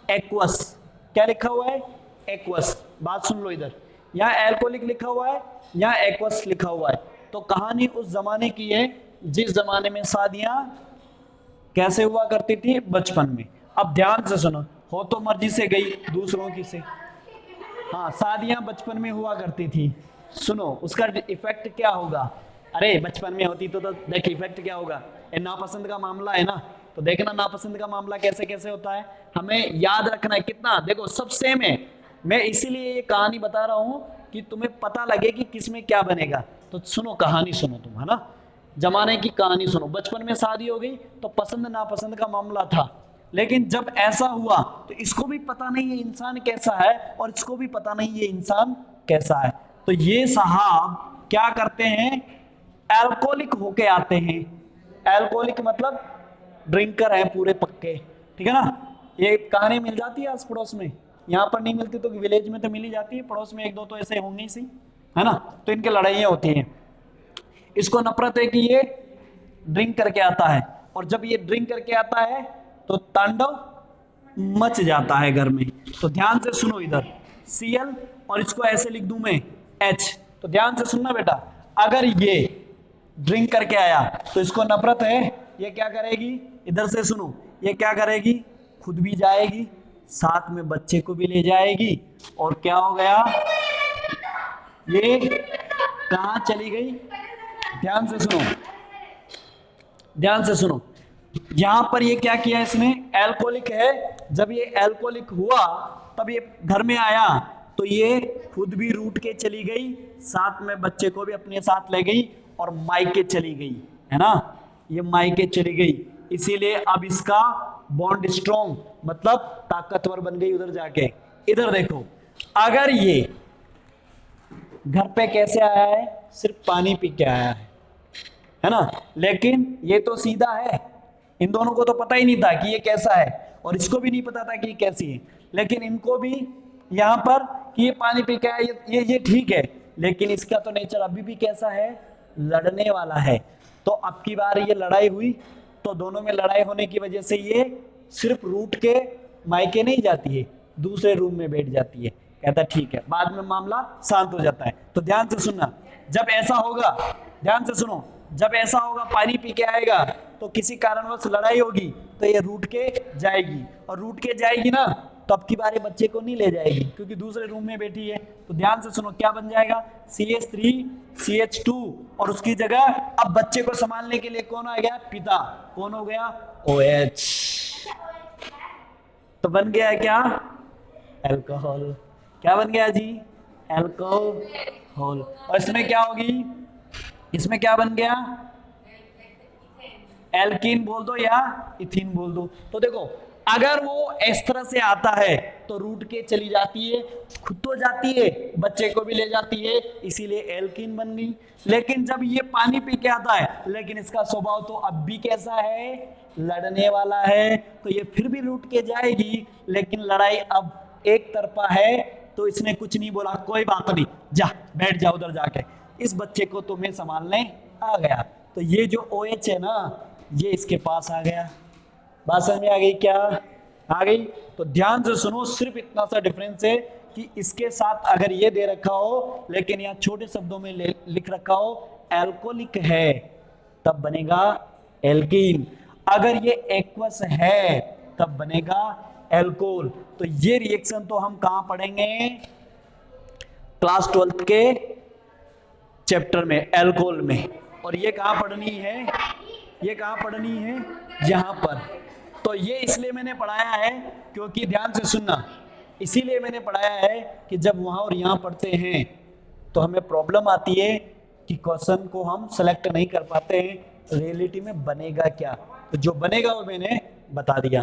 एक्वस। क्या लिखा हुआ है? एक्वस। बात सुन लो, इधर यहां एल्कोलिक लिखा हुआ है, यहां एक्वस लिखा हुआ है। तो कहानी उस जमाने की है जिस जमाने में शादियां कैसे हुआ करती थी? बचपन में। अब ध्यान से सुनो, हो तो मर्जी से गई दूसरों की से, हाँ, शादियां बचपन में हुआ करती थी। सुनो उसका इफेक्ट क्या होगा। अरे बचपन में होती तो देख इफेक्ट क्या होगा। ये नापसंद का मामला है ना, तो देखना नापसंद का मामला कैसे कैसे होता है, हमें याद रखना है कितना। देखो सब सेम है, मैं इसीलिए ये कहानी बता रहा हूं कि तुम्हें पता लगे कि किसमें क्या बनेगा। तो सुनो कहानी सुनो तुम, है ना, जमाने की कहानी सुनो। बचपन में शादी हो गई तो पसंद नापसंद का मामला था, लेकिन जब ऐसा हुआ तो इसको भी पता नहीं ये इंसान कैसा है और इसको भी पता नहीं ये इंसान कैसा है। तो ये साहब क्या करते हैं, एल्कोहलिक होके आते हैं। एल्कोहलिक मतलब ड्रिंकर है पूरे पक्के, ठीक है ना। ये कहानी मिल जाती है आस पड़ोस में, यहाँ पर नहीं मिलती तो विलेज में तो मिल ही जाती है, पड़ोस में एक दो तो ऐसे होंगे ही, है ना। तो इनके लड़ाइयाँ होती हैं। इसको नफरत है कि ये ड्रिंक करके आता है, और जब ये ड्रिंक करके आता है तो तांडव मच जाता है घर में। तो ध्यान से सुनो इधर Cl, और इसको ऐसे लिख दूं मैं H। तो ध्यान से सुनना बेटा, अगर ये ड्रिंक करके आया तो इसको नफरत है, ये क्या करेगी, इधर से सुनो, ये क्या करेगी, खुद भी जाएगी, साथ में बच्चे को भी ले जाएगी, और क्या हो गया, ये कहां चली गई। ध्यान से सुनो, ध्यान से सुनो, यहां पर ये क्या किया इसने, एल्कोहलिक है। जब ये एल्कोहलिक हुआ तब ये घर में आया तो ये खुद भी रूठ के चली गई, साथ में बच्चे को भी अपने साथ ले गई और मायके चली गई, है ना, ये मायके चली गई। इसीलिए अब इसका बॉन्ड स्ट्रॉन्ग मतलब ताकतवर बन गई उधर जाके। इधर देखो, अगर ये घर पे कैसे आया है, सिर्फ पानी पी के आया है ना, लेकिन ये तो सीधा है, इन दोनों को तो पता ही नहीं था कि ये कैसा है, और इसको भी नहीं पता था कि ये कैसी है, लेकिन इनको भी यहाँ पर कि ये पानी पी के आया, ये ठीक है, लेकिन इसका तो नेचर अभी भी कैसा है, लड़ने वाला है। तो अब की बार ये लड़ाई हुई तो दोनों में लड़ाई होने की वजह से ये सिर्फ रूठ के मायके नहीं जाती है, दूसरे रूम में बैठ जाती है, कहता ठीक है, बाद में मामला शांत हो जाता है। तो ध्यान से सुनना, जब ऐसा होगा, ध्यान से सुनो, जब ऐसा होगा पानी पी के आएगा तो किसी कारणवश लड़ाई होगी तो ये रूठ के जाएगी, और रूठ के जाएगी ना तो अब की बार बच्चे को नहीं ले जाएगी क्योंकि दूसरे रूम में बैठी है। तो ध्यान से सुनो, क्या बन जाएगा, CH3CH2, और उसकी जगह अब बच्चे को संभालने के लिए कौन आ गया, पिता, कौन हो गया, OH। तो बन गया है क्या, अल्कोहल। क्या बन गया जी, अल्कोहल। और इसमें क्या होगी, इसमें क्या बन गया, एल्कीन बोल दो या इथीन बोल दो। तो देखो अगर वो इस तरह से आता है तो रूट के चली जाती है, खुद तो जाती है, बच्चे को भी ले जाती है, इसीलिए एल्कीन बन गई। लेकिन जब ये पानी पी के आता है, लेकिन इसका स्वभाव तो अब भी कैसा है, लड़ने वाला है, तो ये फिर भी रूट के जाएगी, लेकिन लड़ाई अब एक तरफा है। तो इसने कुछ नहीं बोला, कोई बात नहीं, जा बैठ जा उधर जाके, इस बच्चे को तुम्हें संभालने आ गया। तो ये जो OH है ना, ये इसके पास आ गया। बात समझ में आ गई क्या, आ गई। तो ध्यान से सुनो, सिर्फ इतना सा डिफरेंस है कि इसके साथ अगर ये दे रखा हो, लेकिन यहाँ छोटे शब्दों में लिख रखा हो एल्कोहलिक है, तब बनेगा एल्कीन। अगर ये एक्वस है तब बनेगा एल्कोहल। तो ये रिएक्शन तो हम कहां पढ़ेंगे, क्लास 12 के चैप्टर में, एल्कोहल में। और ये कहां पढ़नी है, ये कहां पढ़नी है, यहां पर। तो ये इसलिए मैंने पढ़ाया है क्योंकि, ध्यान से सुनना, इसीलिए मैंने पढ़ाया है कि जब वहां और यहां पढ़ते हैं तो हमें प्रॉब्लम आती है कि क्वेश्चन को हम सेलेक्ट नहीं कर पाते हैं, रियलिटी में बनेगा क्या। तो जो बनेगा वो मैंने बता दिया,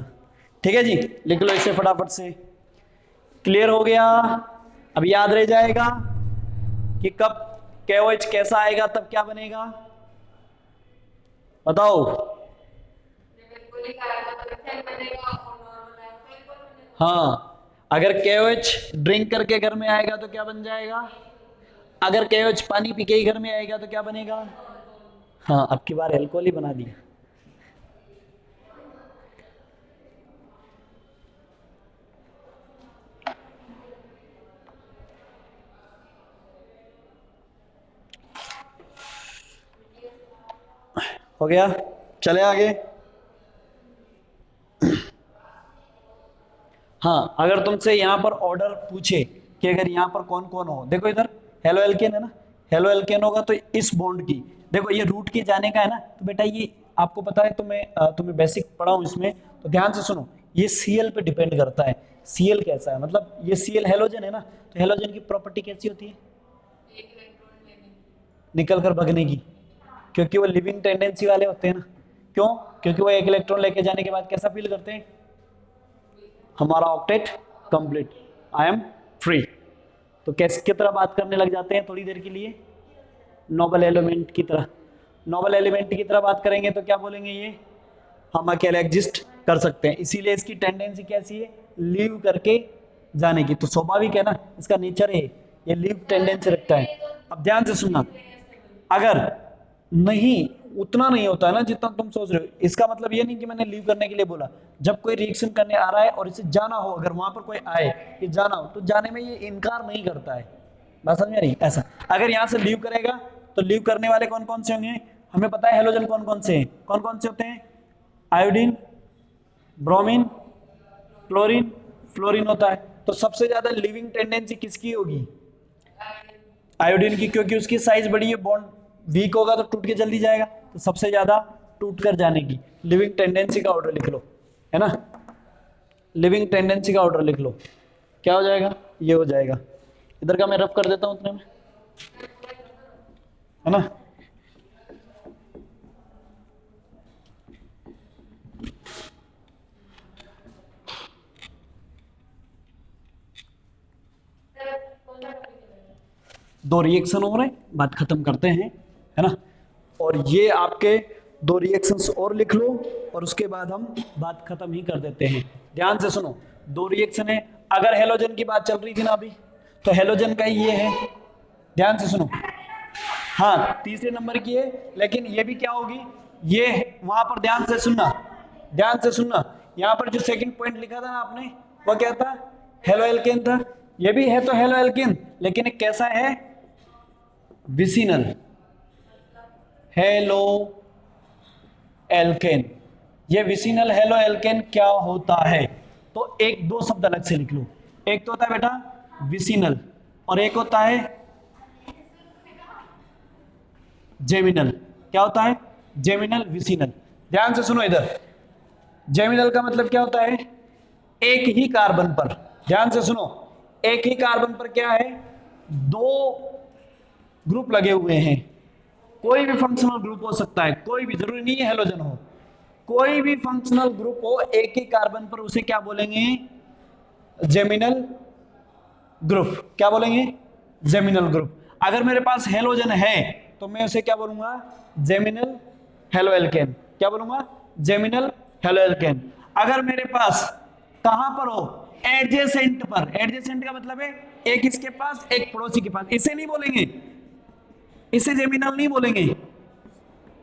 ठीक है जी। लिख लो इसे फटाफट से, क्लियर हो गया। अब याद रह जाएगा कि कब KOH कैसा आएगा तब क्या बनेगा, बताओ। हाँ, अगर KOH ड्रिंक करके घर में आएगा तो क्या बन जाएगा, अगर KOH पानी पी के ही घर में आएगा तो क्या बनेगा, हाँ अब की बार एल्कोहल ही बना दिया। हो गया, चले आगे। हाँ, अगर तुमसे यहां पर ऑर्डर पूछे कि अगर यहाँ पर कौन कौन हो, देखो इधर हेलो एल्केन है ना, हेलो एल्केन होगा तो इस बॉन्ड की, देखो ये रूट के जाने का है ना, तो बेटा ये आपको पता है, तुम्हें बेसिक पढ़ा हूं इसमें, तो ध्यान से सुनो, ये Cl पे डिपेंड करता है। Cl कैसा है, मतलब ये Cl हेलोजन है ना, तो हेलोजन की प्रॉपर्टी कैसी होती है, एक इलेक्ट्रॉन लेने की। निकल कर भगने की, क्योंकि वो लिविंग टेंडेंसी वाले होते हैं ना। क्यों? क्योंकि वो एक इलेक्ट्रॉन लेके जाने के बाद कैसा फील करते हैं, हमारा octet complete, I am free. तो कैसे की तरह बात करने लग जाते हैं थोड़ी देर के लिए, नोबल एलिमेंट की तरह। नोबल एलिमेंट की तरह बात करेंगे तो क्या बोलेंगे, ये हम अकेले एग्जिस्ट कर सकते हैं, इसीलिए इसकी टेंडेंसी कैसी है, लीव करके जाने की। तो स्वाभाविक है ना, इसका नेचर है, ये लीव टेंडेंसी रखता है। अब ध्यान से सुनना, अगर नहीं, उतना नहीं होता है ना जितना तुम सोच रहे हो, इसका मतलब ये नहीं कि मैंने लीव करने के लिए बोला। जब कोई रिएक्शन करने आ रहा है और इसे जाना हो, अगर वहां पर कोई आए ये जाना हो, तो जाने में ये इनकार नहीं करता है। बात समझ में आ रही? ऐसा अगर यहाँ से लीव करेगा तो लीव करने वाले कौन कौन से होंगे, हमें पता है हेलोजन कौन कौन से हैं, कौन कौन से होते हैं, आयोडीन, ब्रोमीन, क्लोरीन, फ्लोरीन होता है। तो सबसे ज्यादा लिविंग टेंडेंसी किसकी होगी, आयोडीन की, क्योंकि उसकी साइज बड़ी है, बॉन्ड वीक होगा तो टूट के जल्दी जाएगा, तो सबसे ज्यादा टूट कर जाने की लिविंग टेंडेंसी का ऑर्डर लिख लो, है ना, लिविंग टेंडेंसी का ऑर्डर लिख लो, क्या हो जाएगा, ये हो जाएगा। इधर का मैं रफ कर देता हूं उतने में, है ना। दो रिएक्शन हो रहे हैं, बात खत्म करते हैं, है ना। और ये आपके दो रिएक्शंस और लिख लो और उसके बाद हम बात खत्म ही कर देते हैं। ध्यान से सुनो, दो रिएक्शन है, अगर हेलोजन की बात चल रही थी ना अभी, तो हेलोजन का ये है, ध्यान से सुनो, हाँ तीसरे नंबर की है, लेकिन ये भी क्या होगी, ये वहां पर ध्यान से सुनना, ध्यान से सुनना, यहाँ पर जो सेकंड पॉइंट लिखा था ना आपने, वो क्या था, हेलो एल्केन था। ये भी है तो हेलो एल्केन, लेकिन एक कैसा है, विसिनल हेलो एल्केन। ये विसिनल हेलो एल्केन क्या होता है, तो एक दो शब्द अलग से लिख लो, एक तो होता है बेटा विसिनल और एक होता है जेमिनल। क्या होता है, जेमिनल, विसिनल। ध्यान से सुनो इधर, जेमिनल का मतलब क्या होता है, एक ही कार्बन पर, ध्यान से सुनो, एक ही कार्बन पर क्या है, दो ग्रुप लगे हुए हैं, कोई भी फंक्शनल ग्रुप हो सकता है, कोई भी, जरूरी नहीं है हेलोजन हो, कोई भी फंक्शनल ग्रुप हो एक ही कार्बन पर, उसे क्या बोलेंगे, जेमिनल ग्रुप। क्या बोलेंगे, जेमिनल ग्रुप। अगर मेरे पास हेलोजन है तो मैं उसे क्या बोलूंगा, जेमिनल हेलो एल्केन। क्या बोलूंगा, जेमिनल हेलो एल्केन। अगर मेरे पास कहां पर हो, एडजेसेंट पर, एडजेसेंट का मतलब है एक इसके पास एक पड़ोसी के पास, इसे नहीं बोलेंगे, इसे जेमिनल नहीं बोलेंगे,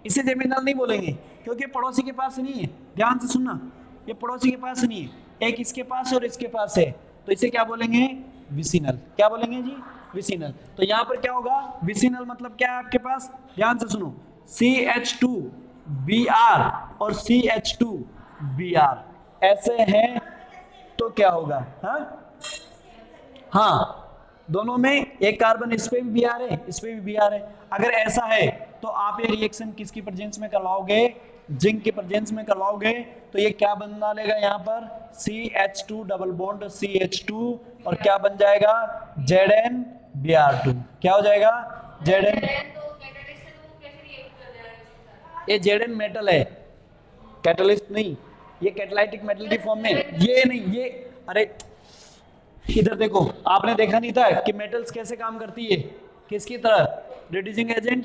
इसे जेमिनल नहीं बोलेंगे, क्योंकि पड़ोसी के पास नहीं है। ध्यान से सुनना, ये पड़ोसी के पास नहीं है, एक इसके पास और इसके पास है, तो इसे क्या बोलेंगे, विसिनल। क्या बोलेंगे जी, विसिनल। तो यहां पर क्या होगा, विसिनल मतलब क्या है आपके पास, ध्यान से सुनो, CH2Br और CH2Br ऐसे हैं, तो क्या होगा, हाँ दोनों में एक कार्बन इस पे भी Br है, इस पे भी Br है। अगर ऐसा है तो आप ये रिएक्शन किसकी प्रेजेंस में करवाओगे, जिंक के प्रेजेंस में करवाओगे, तो ये क्या बन डालेगा यहाँ पर, CH2 डबल बॉन्ड CH2 और क्या बन जाएगा, ZnBr2। क्या हो जाएगा, Zn, ये Zn मेटल है, कैटलिस्ट नहीं, ये कैटालाइटिक मेटल की फॉर्म में, ये नहीं, ये अरे इधर देखो, आपने देखा नहीं था कि मेटल्स कैसे काम करती है, किसकी तरह, रिड्यूसिंग एजेंट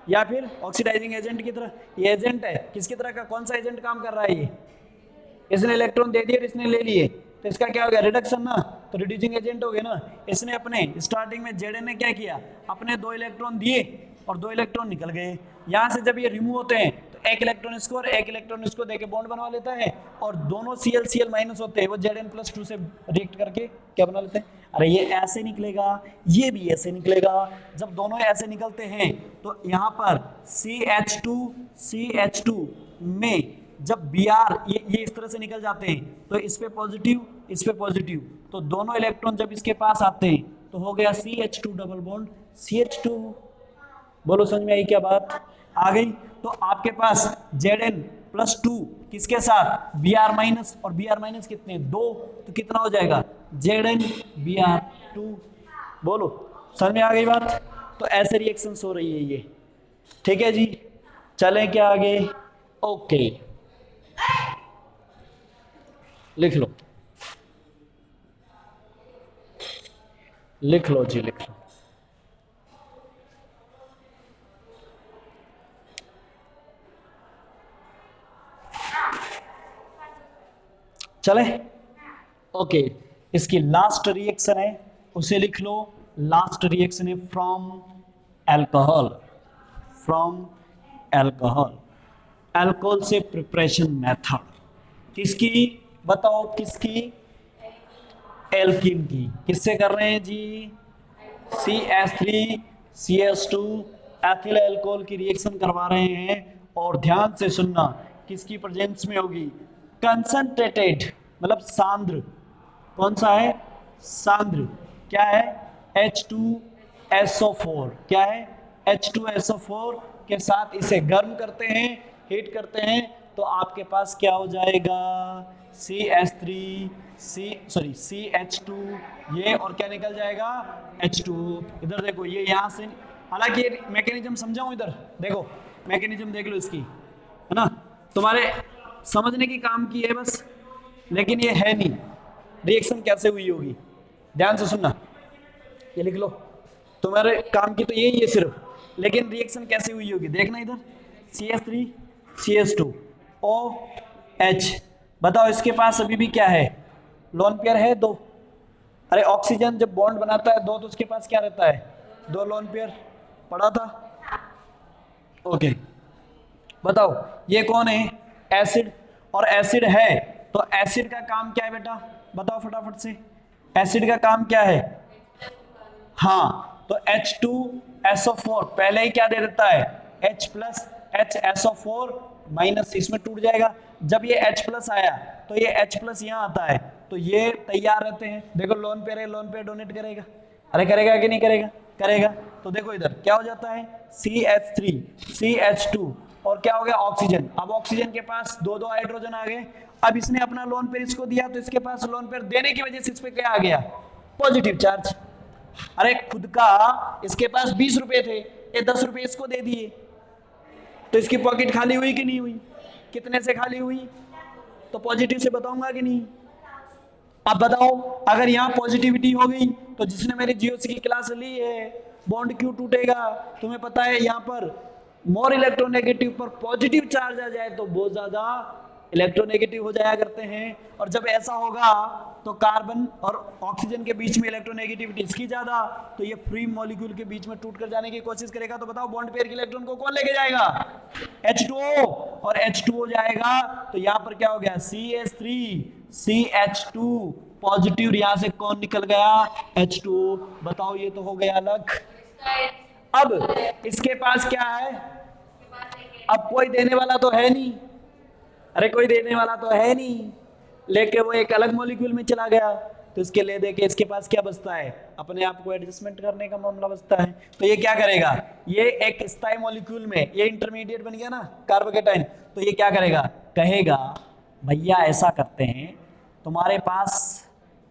या फिर ऑक्सीडाइजिंग एजेंट की तरह। ये एजेंट है, किसकी तरह का, कौन सा एजेंट काम कर रहा है, ये इसने इलेक्ट्रॉन दे दिए और इसने ले लिए, तो इसका क्या हो गया, रिडक्शन ना, तो रिड्यूसिंग एजेंट हो गया ना। इसने अपने स्टार्टिंग में Zn ने क्या किया, अपने 2 इलेक्ट्रॉन दिए और 2 इलेक्ट्रॉन निकल गए। यहां से जब ये रिमूव होते हैं तो एक इलेक्ट्रॉन इसको और एक इलेक्ट्रॉन इसको देके बॉन्ड बनवा लेता है, और दोनों Cl माइनस होते हैं, वो Zn+2 से रिएक्ट करके क्या बना लेते हैं। अरे ये ऐसे निकलेगा, ये भी ऐसे निकलेगा। जब दोनों ऐसे निकलते हैं तो यहाँ पर CH2 में जब Br ये इस तरह से निकल जाते हैं, तो इस पे पॉजिटिव, इस पे पॉजिटिव, तो दोनों इलेक्ट्रॉन जब इसके पास आते हैं तो हो गया CH2 डबल बॉन्ड CH2। बोलो समझ में आई क्या बात आ गई? तो आपके पास Zn+2 किसके साथ Br माइनस, और Br माइनस कितने 2, तो कितना हो जाएगा ZnBr2। बोलो समझ में आ गई बात? तो ऐसे रिएक्शंस हो रही है ये, ठीक है जी। चलें क्या आगे? ओके लिख लो, लिख लो जी, लिख लो। चले ओके, इसकी लास्ट रिएक्शन है उसे लिख लो। लास्ट रिएक्शन है from alcohol, from alcohol, alcohol से प्रिपरेशन मेथड किसकी बताओ, किसकी? एल्कीन की। किससे कर रहे हैं जी? CH3CH2 एथिल अल्कोहल की रिएक्शन करवा रहे हैं। और ध्यान से सुनना, किसकी प्रेजेंस में होगी? कंसंट्रेटेड मतलब सांद्र। कौन सा है? सांद्र। क्या है? H2SO4। क्या है? H2SO4 के साथ इसे गर्म करते हैं, हीट करते हैं, तो आपके पास क्या हो जाएगा? CH2 ये, और क्या निकल जाएगा? H2। इधर देखो, ये यहां से, हालांकि ये मैकेनिज्म समझाऊं, इधर देखो मैकेनिज्म देख लो इसकी, है ना, तुम्हारे समझने की काम की है बस, लेकिन ये है नहीं रिएक्शन कैसे हुई होगी। ध्यान से सुनना, ये लिख लो, तुम्हारे काम की तो यही है सिर्फ, लेकिन रिएक्शन कैसे हुई होगी देखना इधर। CH3CH2OH, बताओ इसके पास अभी भी क्या है? लोन पेयर है 2। अरे ऑक्सीजन जब बॉन्ड बनाता है 2, तो उसके पास क्या रहता है? 2 लोन पेयर। पढ़ा था? ओके बताओ ये कौन है? एसिड। और एसिड है तो एसिड का काम क्या है बेटा? बताओ फटाफट से, एसिड का काम क्या है? हाँ, तो H2SO4 पहले ही क्या दे देता है? H+HSO4 माइनस, इसमें टूट जाएगा। जब ये H+ आया तो ये H+ यहाँ आता है, तो ये तैयार रहते हैं। देखो लोन पेयर है, लोन पेयर डोनेट करेगा। अरे करेगा कि नहीं करेगा? करेगा। तो देखो इधर क्या हो जाता है? CH3CH2 और क्या हो गया? ऑक्सीजन। अब ऑक्सीजन के पास 2 हाइड्रोजन आ गए। अब इसने अपना लोन पेयर इसको दिया, तो इसके पास लोन पेयर देने की वजह से इस पे क्या आ गया? Positive charge. अरे खुद का इसके पास 20 रुपए थे, ये 10 रुपए इसको दे दिए, तो इसकी पॉकेट खाली हुई कि नहीं हुई? कितने से खाली हुई? तो पॉजिटिव से बताऊंगा कि नहीं? अब बताओ, अगर यहाँ पॉजिटिविटी हो गई तो जिसने मेरी जीओसी की क्लास ली है, बॉन्ड क्यों टूटेगा? तुम्हें पता है यहाँ पर मोर इलेक्ट्रोनेगेटिव पर पॉजिटिव चार्ज आ जाए तो बहुत ज्यादा इलेक्ट्रोनेगेटिव हो जाया करते हैं। और जब ऐसा होगा तो कार्बन और ऑक्सीजन के बीच में इलेक्ट्रोनेगेटिविटी इसकी ज्यादा, तो ये फ्री मॉलिक्यूल के बीच में टूट कर जाने की कोशिश करेगा। तो बताओ बॉन्ड पेयर के इलेक्ट्रॉन को कौन लेके जाएगा? H2O, और H2O जाएगा तो यहाँ पर क्या हो गया? CH3CH2 पॉजिटिव, यहाँ से कौन निकल गया? H2O। बताओ ये तो हो गया अलग। अब इसके पास क्या है? अब कोई देने वाला तो है नहीं। अरे कोई देने वाला तो है नहीं, लेके वो एक अलग मॉलिक्यूल में चला गया, तो इसके ले दे के इसके पास क्या बचता है? अपने आप को एडजस्टमेंट करने का मामला बचता है। तो ये क्या करेगा? ये एक स्थायी मॉलिक्यूल में, ये इंटरमीडिएट बन गया ना कार्बोकेटाइन, तो ये क्या करेगा? कहेगा भैया ऐसा करते हैं, तुम्हारे पास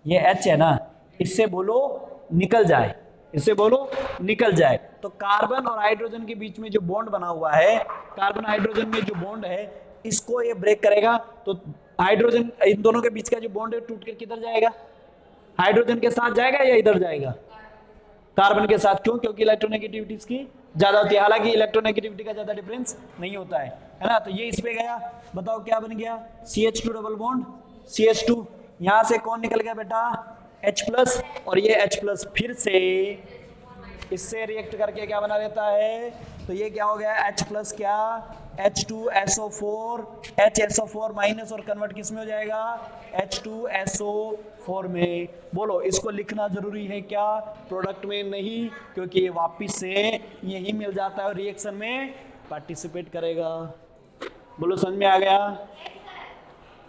ये H है ना, इससे बोलो निकल जाए, इससे बोलो निकल जाए। तो कार्बन और हाइड्रोजन के बीच में जो बॉन्ड बना हुआ है, कार्बन हाइड्रोजन में जो बॉन्ड है, इसको ये ब्रेक करेगा, तो हाइड्रोजन, इन दोनों के बीच का जो बॉन्ड है टूट कर किधर जाएगा? हाइड्रोजन के साथ जाएगा या इधर जाएगा? कार्बन के साथ। क्यों? क्योंकि इलेक्ट्रोनेगेटिविटी इसकी ज्यादा होती है, हालांकि इलेक्ट्रोनेगेटिविटी का ज्यादा डिफरेंस नहीं होता है ना। तो ये इस पे गया, बताओ क्या बन गया? CH2 डबल बॉन्ड CH2, यहां से कौन निकल गया बेटा? H+, और ये H+ फिर से इससे रिएक्ट करके क्या बना देता है? तो ये क्या हो गया? H+ क्या? H2SO4, HSO4 माइनस, और कन्वर्ट किस में हो जाएगा? H2SO4 में। बोलो इसको लिखना जरूरी है क्या? प्रोडक्ट में नहीं, क्योंकि ये वापिस से यही मिल जाता है, रिएक्शन में पार्टिसिपेट करेगा। बोलो समझ में आ गया?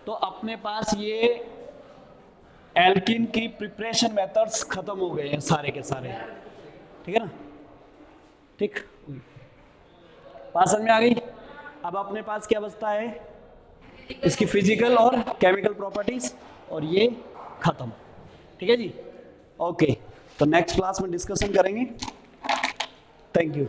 तो अपने पास ये एल्किन की प्रिपरेशन मेथड्स खत्म हो गए हैं सारे के सारे, ठीक है ना। ठीक, बात समझ में आ गई। अब अपने पास क्या बचता है, इसकी फिजिकल और केमिकल प्रॉपर्टीज, और ये खत्म, ठीक है जी। ओके, तो नेक्स्ट क्लास में डिस्कशन करेंगे। Thank you.